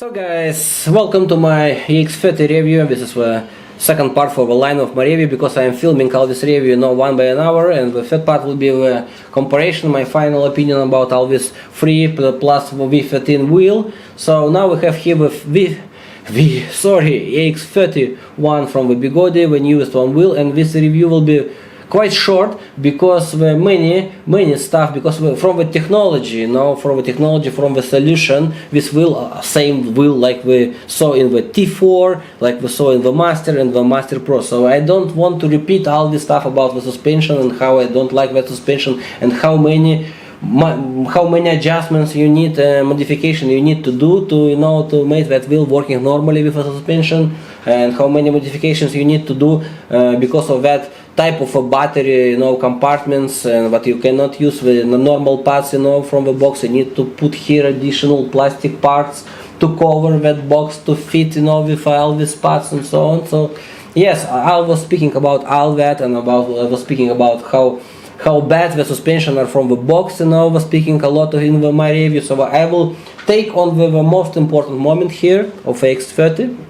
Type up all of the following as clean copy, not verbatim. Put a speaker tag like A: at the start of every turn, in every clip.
A: So guys, welcome to my EX30 review. This is the second part for the line of my review, because I am filming all this review one by an hour, and the third part will be the comparison, my final opinion about all this 3 plus V13 wheel. So now we have here the EX30 from the BEGODE, the newest one wheel, and this review will be quite short because the many stuff, because from the technology, from the solution, this wheel, same wheel like we saw in the T4, like we saw in the Master and the Master Pro. So I don't want to repeat all this stuff about the suspension and how I don't like that suspension and how many adjustments you need, modification you need to do to make that wheel working normally with a suspension, and how many modifications you need to do because of that type of a battery, compartments, and what you cannot use with the normal parts, from the box. You need to put here additional plastic parts to cover that box to fit, with all these parts and so on. So yes, I was speaking about all that, and I was speaking about how bad the suspension are from the box, I was speaking a lot in my review. So I will take on the most important moment here of EX30.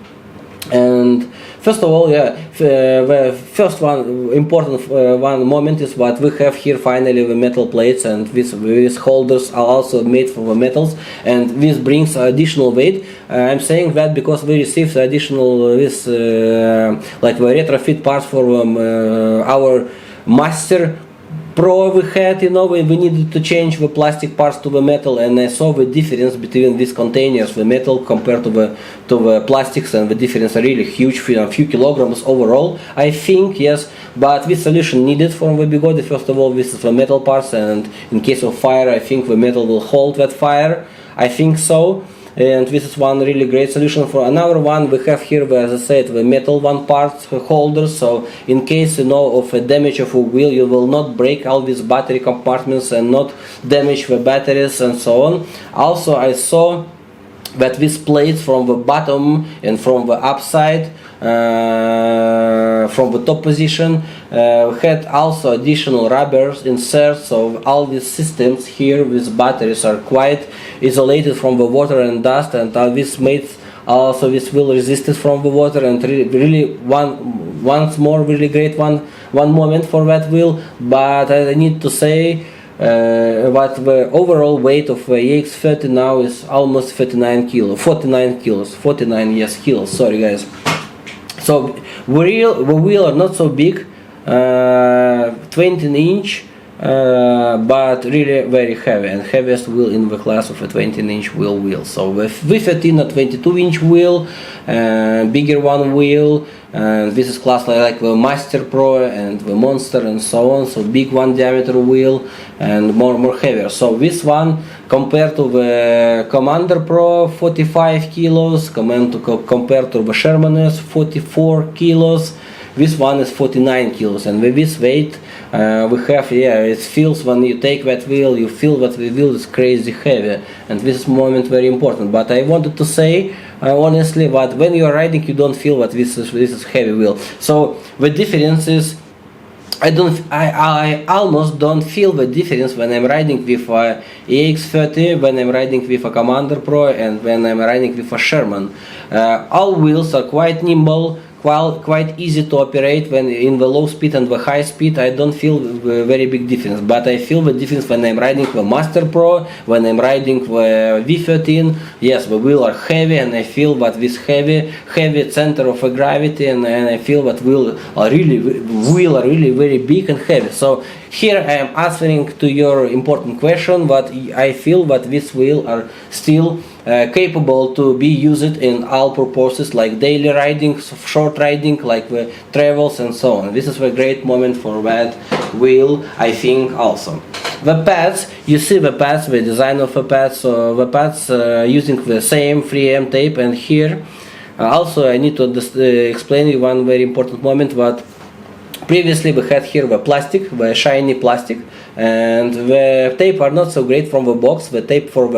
A: And first of all, the first important moment is what we have here. Finally, the metal plates, and these holders are also made from the metals, and this brings additional weight. I'm saying that because we received additional like the retrofit parts for our Master Pro we had, we needed to change the plastic parts to the metal, and I saw the difference between these containers, the metal compared to the plastics, and the difference are really huge, a few kilograms overall, I think, yes. But this solution needed from the BEGODE. First of all, this is the metal parts, and in case of fire, I think the metal will hold that fire, I think so. And this is one really great solution. For another one, we have here, as I said, the metal parts holders. So in case of a damage of a wheel, you will not break all these battery compartments and not damage the batteries and so on. Also, I saw that these plates from the bottom and from the upside, from the top position, had also additional rubbers inserts. So all these systems here with batteries are quite isolated from the water and dust, and this makes also this wheel resistant from the water. And really once more really great one moment for that wheel. But I need to say what the overall weight of the EX30 now is almost 49 kilos, sorry guys. So the wheel are not so big, 20-inch, but really very heavy, and heaviest wheel in the class of a 20-inch wheel. So with V13 a 22-inch wheel, bigger one wheel, and this is class like the Master Pro and the Monster and so on. So big one diameter wheel and more heavier. So this one compared to the Commander Pro 45 kilos, compared to the Sherman S 44 kilos. This one is 49 kilos, and with this weight we have, it feels when you take that wheel, you feel that the wheel is crazy heavy, and this moment very important. But I wanted to say honestly that when you are riding, you don't feel that this is heavy wheel. So the difference is, I almost don't feel the difference when I'm riding with a EX30, when I'm riding with a Commander Pro, and when I'm riding with a Sherman. All wheels are quite nimble, quite easy to operate. When in the low speed and the high speed, I don't feel a very big difference, but I feel the difference when I'm riding the Master Pro, when I'm riding the V13. Yes, the wheels are heavy, and I feel that this heavy center of gravity, and I feel that wheel are really very big and heavy. So here I am answering to your important question, but I feel that this wheel are still capable to be used in all purposes, like daily riding, short riding, like the travels and so on. This is a great moment for that wheel, I think. Also the pads, you see the pads, the design of the pads. So the pads using the same 3M tape, and here also I need to explain you one very important moment. But previously we had here the plastic, the shiny plastic, and the tape are not so great from the box, the tape for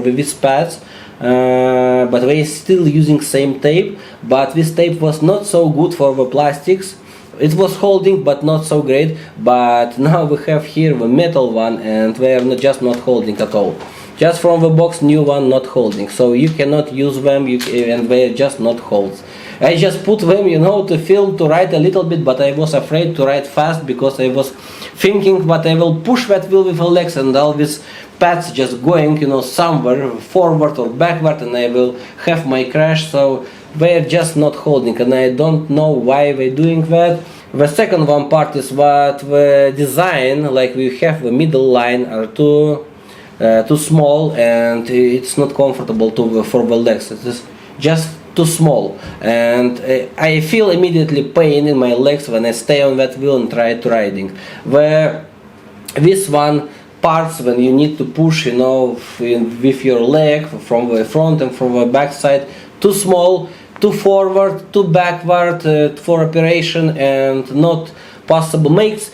A: these pads, but we still using same tape. But this tape was not so good for the plastics. It was holding, but not so great. But now we have here the metal one, and they are not holding at all. just from the box, new one not holding, so you cannot use them, and they just not holds. I just put them, to film, to write a little bit, but I was afraid to write fast because I was thinking that I will push that wheel with the legs and all these pads just going, somewhere forward or backward, and I will have my crash. So they're just not holding, and I don't know why they're doing that. The second one part is what the design, like we have the middle line, are too small, and it's not comfortable for the legs. It is just too small, and I feel immediately pain in my legs when I stay on that wheel and try to riding. This one parts when you need to push, with your leg from the front and from the back side, too small, too forward, too backward for operation, and not possible. Makes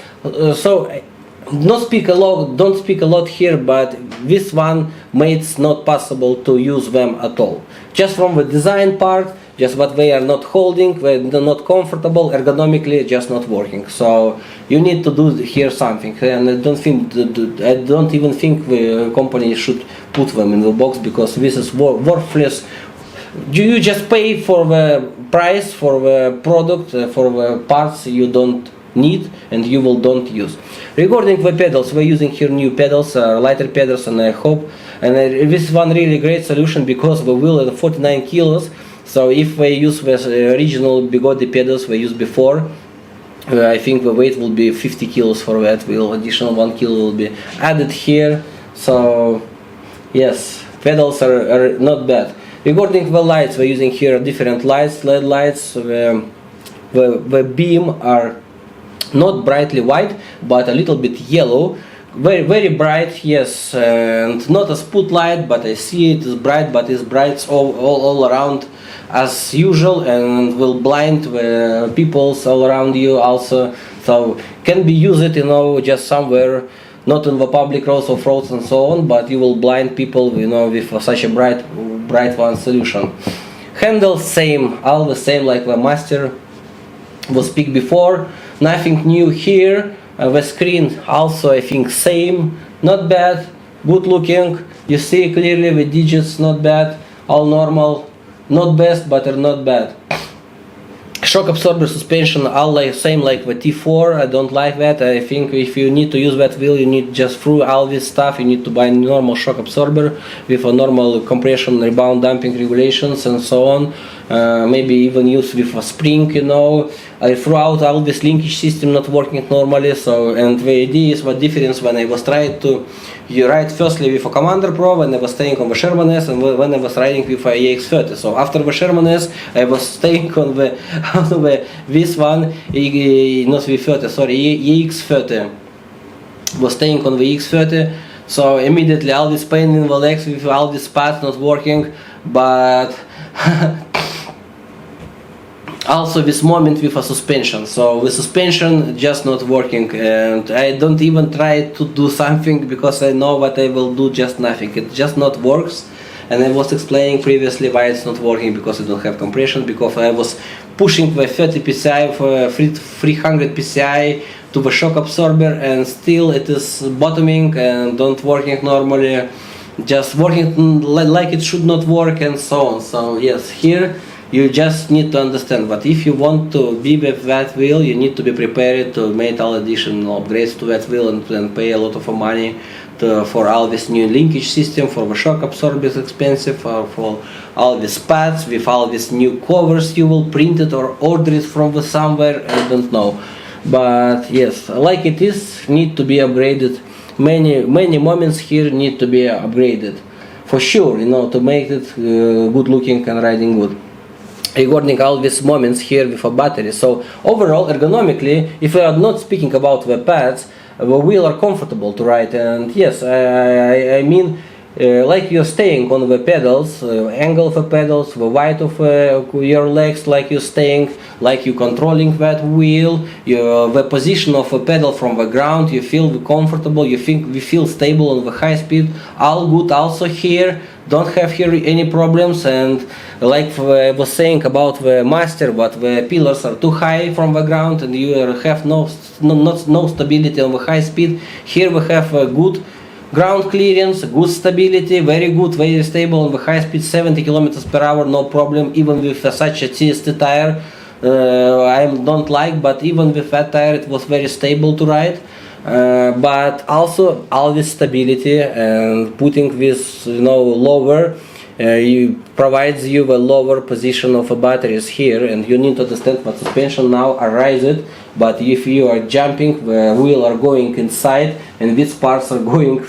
A: don't speak a lot here, but this one makes not possible to use them at all. Just from the design part, just what they are not holding, they're not comfortable, ergonomically just not working. So you need to do here something, and I don't even think the company should put them in the box, because this is worthless. You just pay for the price for the product, for the parts you don't need and you will don't use. Regarding the pedals, we're using here new pedals, lighter pedals, and I hope, and this is one really great solution because the wheel is 49 kilos. So if we use the original BEGODE pedals we used before, I think the weight will be 50 kilos for that wheel. Additional 1 kilo will be added here. So yes, pedals are not bad. Regarding the lights, we're using here different lights, LED lights. The beam are not brightly white, but a little bit yellow, very bright, yes, and not a spotlight, but I see it is bright, but it's bright all around as usual, and will blind the people all around you also. So can be used, just somewhere, not in the public roads of roads and so on, but you will blind people, with such a bright one solution. Handles same, all the same like the Master was speak before. Nothing new here. The screen also I think same, not bad, good looking. You see clearly the digits, not bad, all normal, not best but are not bad. Shock absorber suspension all same like the T4. I don't like that. I think if you need to use that wheel, you need just through all this stuff, you need to buy normal shock absorber with a normal compression, rebound, damping regulations and so on. Maybe even use with a spring, throughout all this linkage system not working normally. So, and the idea is what difference when I was trying to ride firstly with a Commander Pro, when I was staying on the Sherman S, and when I was riding with a EX30. So after the Sherman S, I was staying on this one, not V30, sorry, EX30. Was staying on the EX30. So immediately all this pain in the legs with all these pads not working, but also this moment with a suspension. So the suspension just not working, and I don't even try to do something because I know what I will do, just nothing. It just not works. And I was explaining previously why it's not working, because I don't have compression, because I was pushing the 30 psi for 300 psi to the shock absorber, and still it is bottoming and don't working normally, just working like it should not work and so on. So yes, here you just need to understand that if you want to be with that wheel, you need to be prepared to make all additional upgrades to that wheel and pay a lot of money for all this new linkage system, for the shock absorber is expensive, for all these pads, with all these new covers you will print it or order it from somewhere, I don't know. But yes, like it is, need to be upgraded. Many moments here need to be upgraded, for sure, to make it good looking and riding good. Regarding all these moments here with a battery, so overall ergonomically, if we are not speaking about the pads, the wheel are comfortable to ride, and yes, I mean, like you're staying on the pedals, angle of the pedals, the weight of your legs, like you're staying, like you controlling that wheel, the position of the pedal from the ground, you feel comfortable, we feel stable on the high speed, all good also here. Don't have here any problems, and like I was saying about the Master, but the pillars are too high from the ground and you have no stability on the high speed. Here we have a good ground clearance, good stability, very good, very stable on the high speed, 70 kilometers per hour, no problem, even with such a TST tire. I don't like, but even with that tire it was very stable to ride. But also all this stability and putting this lower provides you the lower position of the batteries here, and you need to understand that suspension now arises, but if you are jumping, the wheel are going inside and these parts are going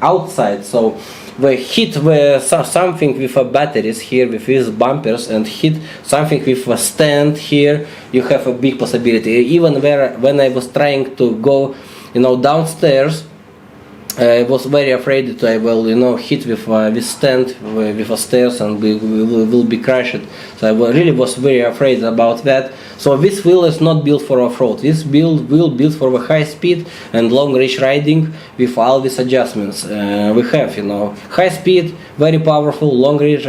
A: outside. So they hit something with the batteries here with these bumpers and hit something with a stand here, you have a big possibility. Even when I was trying to go downstairs, I was very afraid that I will hit with this stand with a stairs and will be crushed. So I really was very afraid about that. So this wheel is not built for off-road. This wheel built for the high speed and long range riding with all these adjustments. We have high speed, very powerful, long range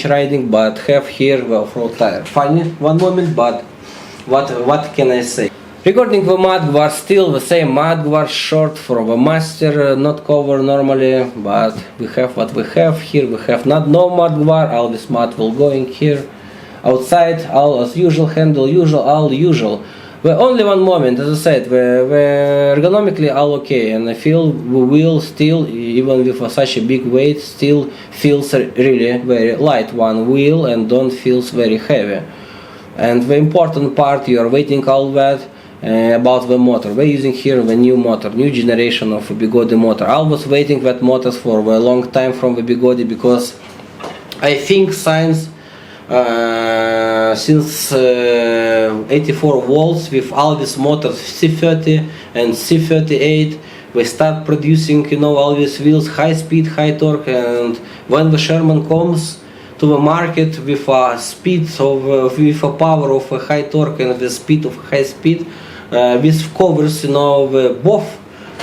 A: riding, but have here the off-road tire. Funny one moment, but what can I say? Regarding the mud guard, still the same mud guard, short for the master, not cover normally, but we have what we have here. We have no mud guard, all this mud will going here. Outside, all as usual, handle all usual. The only one moment, as I said, the ergonomically all okay, and I feel the wheel still, even with such a big weight, still feels really very light one wheel and don't feels very heavy. And the important part, you are waiting all that. About the motor, we're using here the new motor, new generation of BEGODE motor. I was waiting that motors for a long time from the BEGODE because I think since 84 volts with all these motors C30 and C38, we start producing all these wheels, high speed, high torque, and when the Sherman comes to the market with a speed of with a power of a high torque and the speed of high speed, this covers both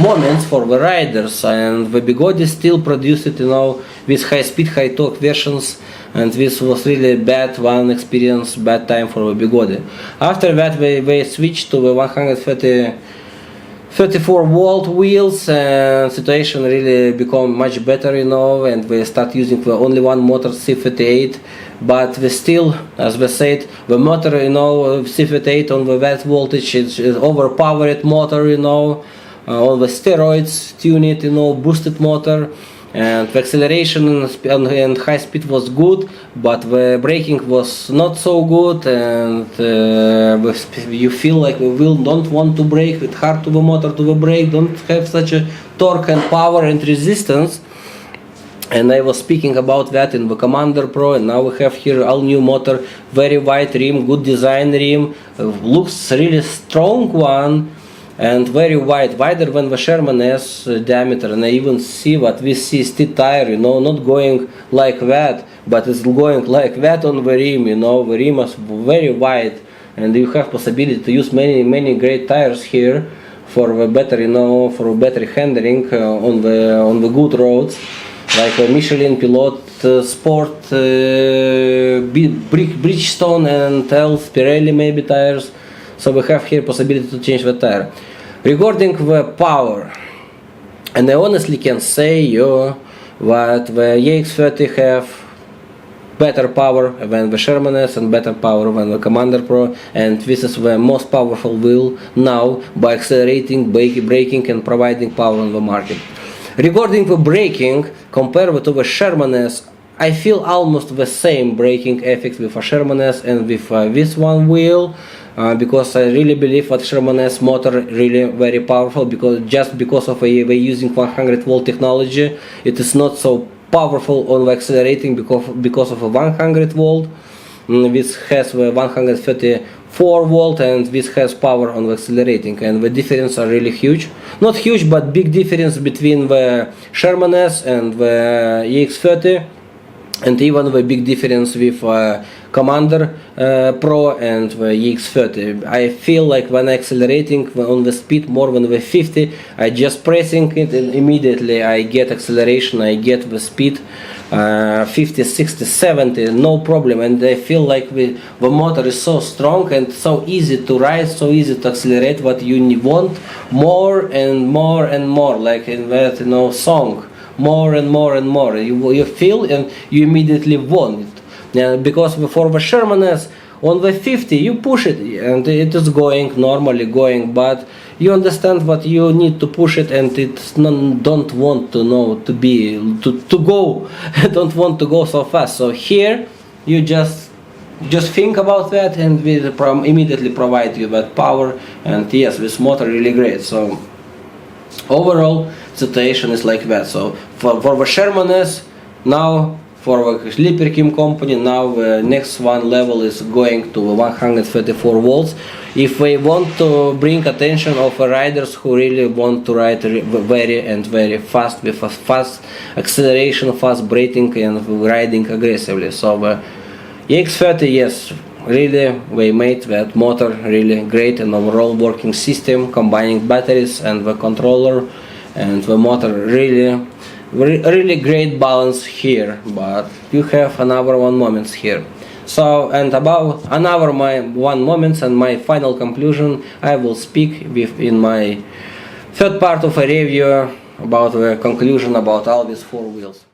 A: moments for the riders, and the BEGODE still produced with high speed, high torque versions, and this was really bad experience, bad time for the BEGODE. After that we switched to the 134 volt wheels, and situation really become much better, and we start using the only one motor C38, but we still, as we said, the motor C38 on the that voltage is overpowered motor, on the steroids, tuned, boosted motor, and the acceleration and high speed was good, but the braking was not so good, and you feel like the wheel don't want to brake, it's hard to the motor to brake, don't have such a torque and power and resistance. And I was speaking about that in the Commander Pro, and now we have here all new motor, very wide rim, good design rim, looks really strong one, and very wide, wider than the Sherman S diameter. And I even see what this CST tire, not going like that, but it's going like that on the rim, the rim is very wide, and you have possibility to use many great tires here for the better, for better handling on the good roads, like Michelin Pilot Sport, Bridgestone and else Pirelli maybe tires. So we have here possibility to change the tire. Regarding the power, and I honestly can say that the EX30 have better power than the Sherman S and better power than the Commander Pro, and this is the most powerful wheel now by accelerating, braking and providing power on the market. Regarding the braking, compared to the Sherman S, I feel almost the same braking effects with a Sherman S and with this one wheel, because I really believe that Sherman S motor really very powerful, because of we're using 100 volt technology, it is not so powerful on the accelerating because of a 100 volt. This has 134 volt, and this has power on the accelerating, and the difference are really huge. Not huge, but big difference between the Sherman S and the EX30, and even the big difference with Commander Pro and the EX30. I feel like when accelerating on the speed more than the 50, I just pressing it and immediately I get acceleration, I get the speed 50, 60, 70, no problem, and I feel like the motor is so strong and so easy to ride, so easy to accelerate, what you want more and more and more, like in that song. more and more and more. You feel and you immediately want it. Because for the Shermanes, on the 50 you push it and it is going normally going, but you understand what you need to push it, and it's don't want to know to go don't want to go so fast. So here you just think about that, and we immediately provide you that power. And yes, this motor really great. So overall situation is like that. So for the Shermanes, now for the Sleeper Kim company, now the next one level is going to 134 volts. If we want to bring attention of riders who really want to ride very fast, with a fast acceleration, fast braking, and riding aggressively. So the EX30, yes, really we made that motor really great, and overall working system combining batteries and the controller and the motor, really great balance here. But you have another one moments here. So, and about another my one moments and my final conclusion, I will speak in my third part of a review about the conclusion about all these four wheels.